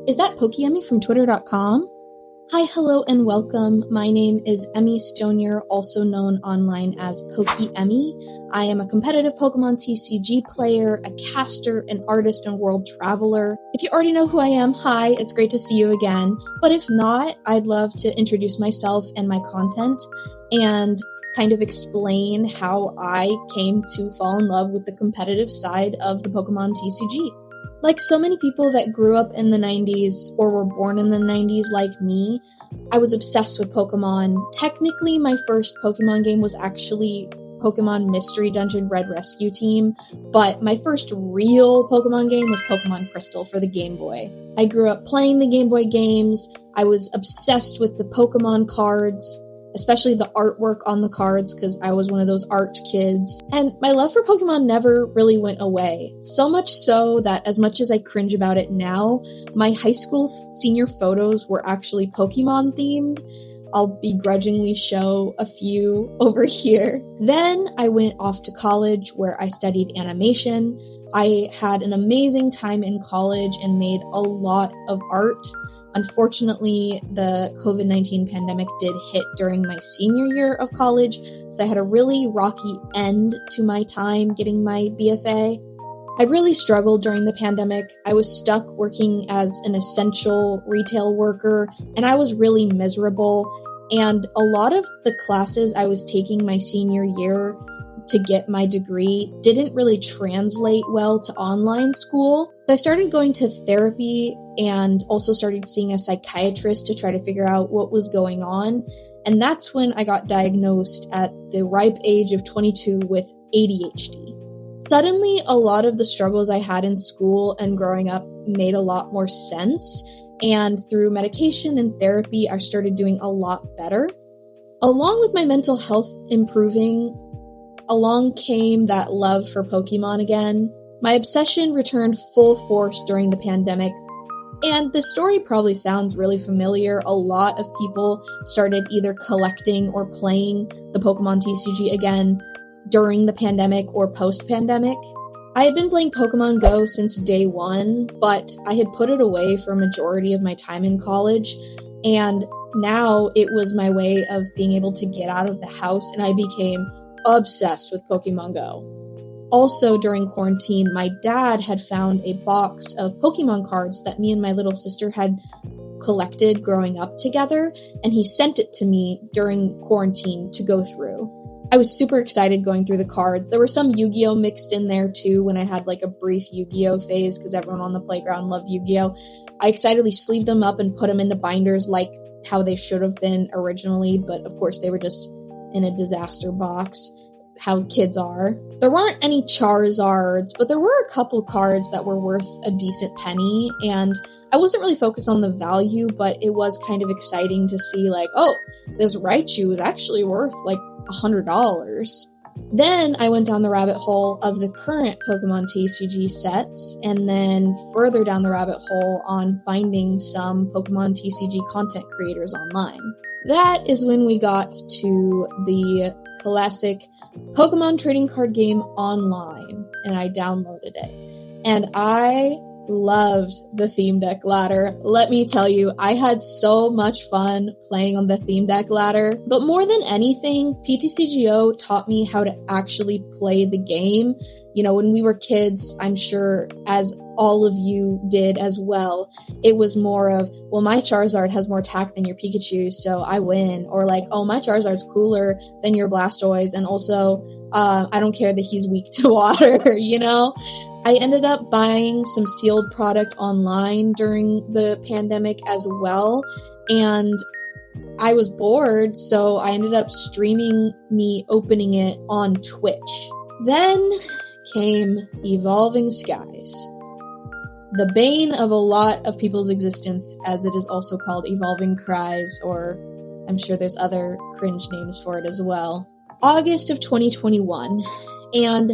Is that Pokemon from Twitter.com? Hi, hello, and welcome. My name is Emmy Stonier, also known online as Poke-Emmy. I am a competitive Pokemon TCG player, a caster, an artist, and world traveler. If you already know who I am, hi, it's great to see you again. But if not, I'd love to introduce myself and my content and kind of explain how I came to fall in love with the competitive side of the Pokemon TCG. Like so many people that grew up in the 90s or were born in the 90s like me, I was obsessed with Pokemon. Technically, my first Pokemon game was actually Pokemon Mystery Dungeon Red Rescue Team, but my first real Pokemon game was Pokemon Crystal for the Game Boy. I grew up playing the Game Boy games. I was obsessed with the Pokemon cards, especially the artwork on the cards, because I was one of those art kids. And my love for Pokemon never really went away. So much so that as much as I cringe about it now, my high school senior photos were actually Pokemon themed. I'll begrudgingly show a few over here. Then I went off to college where I studied animation. I had an amazing time in college and made a lot of art. Unfortunately, the COVID-19 pandemic did hit during my senior year of college, so I had a really rocky end to my time getting my BFA. I really struggled during the pandemic. I was stuck working as an essential retail worker, and I was really miserable. And a lot of the classes I was taking my senior year to get my degree didn't really translate well to online school. So I started going to therapy and also started seeing a psychiatrist to try to figure out what was going on. And that's when I got diagnosed at the ripe age of 22 with ADHD. Suddenly, a lot of the struggles I had in school and growing up made a lot more sense. And through medication and therapy, I started doing a lot better. Along with my mental health improving, along came that love for Pokemon again. My obsession returned full force during the pandemic. And the story probably sounds really familiar. A lot of people started either collecting or playing the Pokemon TCG again during the pandemic or post-pandemic. I had been playing Pokemon Go since day one, but I had put it away for a majority of my time in college. And now it was my way of being able to get out of the house, and I became obsessed with Pokemon Go. Also, during quarantine, my dad had found a box of Pokemon cards that me and my little sister had collected growing up together, and he sent it to me during quarantine to go through. I was super excited going through the cards. There were some Yu-Gi-Oh! Mixed in there too when I had like a brief Yu-Gi-Oh! Phase because everyone on the playground loved Yu-Gi-Oh! I excitedly sleeved them up and put them into binders like how they should have been originally, but of course they were just in a disaster box. How kids are. There weren't any Charizards, but there were a couple cards that were worth a decent penny, and I wasn't really focused on the value, but it was kind of exciting to see like, oh, this Raichu is actually worth like $100. Then I went down the rabbit hole of the current Pokemon TCG sets, and then further down the rabbit hole on finding some Pokemon TCG content creators online. That is when we got to the classic Pokemon trading card game online, and I downloaded it. And I loved the theme deck ladder. Let me tell you, I had so much fun playing on the theme deck ladder. But more than anything, PTCGO taught me how to actually play the game. You know, when we were kids, I'm sure as all of you did as well, it was more of, well, my Charizard has more attack than your Pikachu, so I win. Or like, oh, my Charizard's cooler than your Blastoise, and also, I don't care that he's weak to water, you know? I ended up buying some sealed product online during the pandemic as well, and I was bored, so I ended up streaming me opening it on Twitch. Then came Evolving Skies, the bane of a lot of people's existence, as it is also called Evolving Cries, or I'm sure there's other cringe names for it as well. August of 2021, and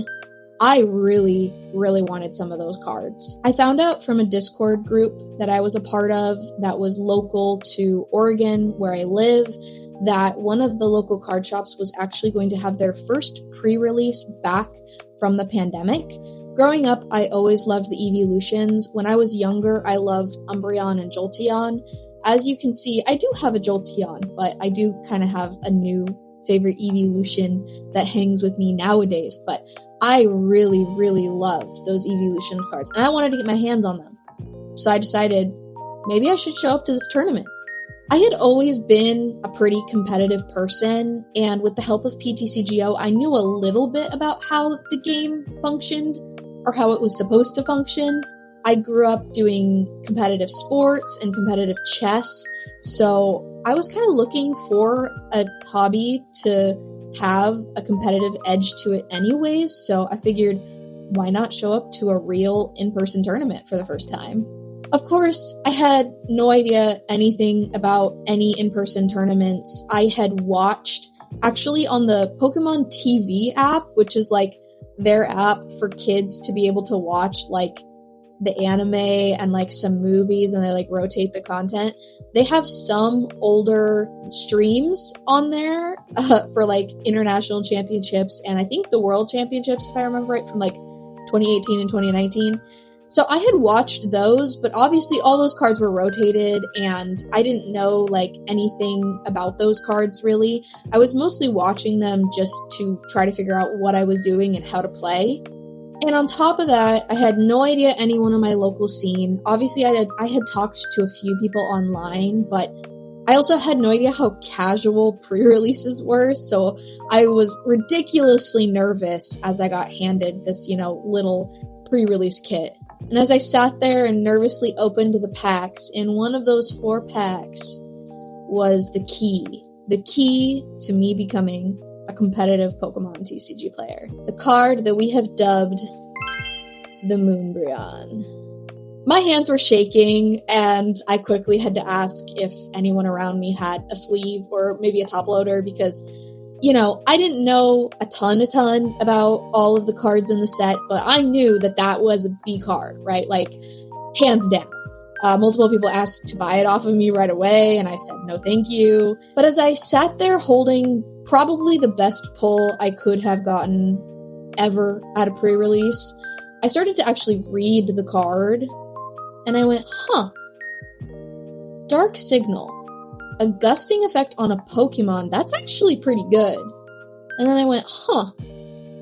I really wanted some of those cards. I found out from a Discord group that I was a part of that was local to Oregon, where I live, that one of the local card shops was actually going to have their first pre-release back from the pandemic. Growing up, I always loved the evolutions. When I was younger, I loved Umbreon and Jolteon. As you can see, I do have a Jolteon, but I do kind of have a new favorite evolution that hangs with me nowadays. But I really, really loved those evolutions cards, and I wanted to get my hands on them. So I decided maybe I should show up to this tournament. I had always been a pretty competitive person, and with the help of PTCGO, I knew a little bit about how the game functioned, or how it was supposed to function. I grew up doing competitive sports and competitive chess, so I was kind of looking for a hobby to have a competitive edge to it anyways, so I figured, why not show up to a real in-person tournament for the first time? Of course, I had no idea anything about any in-person tournaments. I had watched, actually on the Pokemon TV app, which is like their app for kids to be able to watch like the anime and like some movies, and they like rotate the content. They have some older streams on there for like international championships, and I think the world championships, if I remember right, from like 2018 and 2019. So I had watched those, but obviously all those cards were rotated, and I didn't know like anything about those cards really. I was mostly watching them just to try to figure out what I was doing and how to play. And on top of that, I had no idea anyone in my local scene. Obviously, I had talked to a few people online, but I also had no idea how casual pre-releases were, so I was ridiculously nervous as I got handed this, little pre-release kit. And as I sat there and nervously opened the packs, in one of those 4 packs was the key to me becoming a competitive Pokemon TCG player. The card that we have dubbed the Moonbreon. My hands were shaking, and I quickly had to ask if anyone around me had a sleeve or maybe a top loader, because I didn't know a ton about all of the cards in the set, but I knew that was a B card, right? Like, hands down. Multiple people asked to buy it off of me right away, and I said no thank you. But as I sat there holding probably the best pull I could have gotten ever at a pre-release, I started to actually read the card, and I went, Dark Signal. A gusting effect on a Pokemon, that's actually pretty good. And then I went,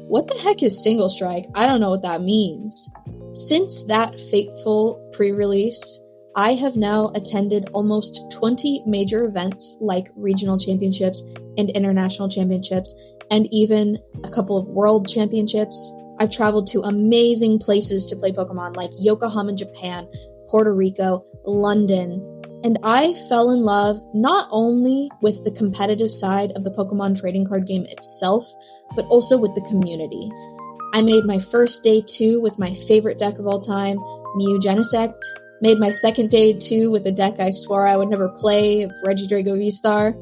what the heck is Single Strike? I don't know what that means. Since that fateful pre-release, I have now attended almost 20 major events like regional championships and international championships, and even a couple of world championships. I've traveled to amazing places to play Pokemon like Yokohama, Japan, Puerto Rico, London, and I fell in love not only with the competitive side of the Pokemon trading card game itself, but also with the community. I made my first day 2 with my favorite deck of all time, Mew Genesect. Made my second day 2 with a deck I swore I would never play, of Regidrago V-Star.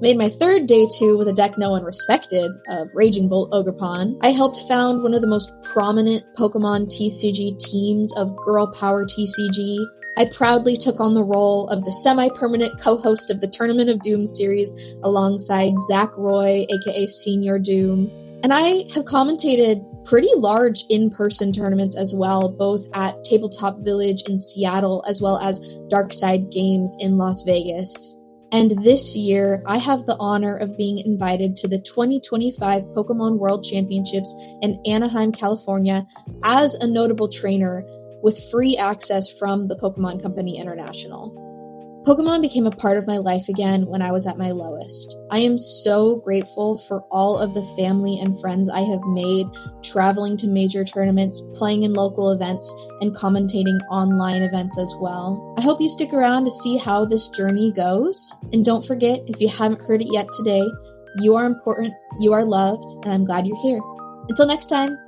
Made my third day 2 with a deck no one respected, of Raging Bolt Ogerpon. I helped found one of the most prominent Pokemon TCG teams of Girl Power TCG. I proudly took on the role of the semi-permanent co-host of the Tournament of Doom series alongside Zach Roy, aka Senior Doom. And I have commentated pretty large in-person tournaments as well, both at Tabletop Village in Seattle as well as Darkside Games in Las Vegas. And this year, I have the honor of being invited to the 2025 Pokemon World Championships in Anaheim, California as a notable trainer with free access from the Pokemon Company International. Pokemon became a part of my life again when I was at my lowest. I am so grateful for all of the family and friends I have made traveling to major tournaments, playing in local events, and commentating online events as well. I hope you stick around to see how this journey goes. And don't forget, if you haven't heard it yet today, you are important, you are loved, and I'm glad you're here. Until next time!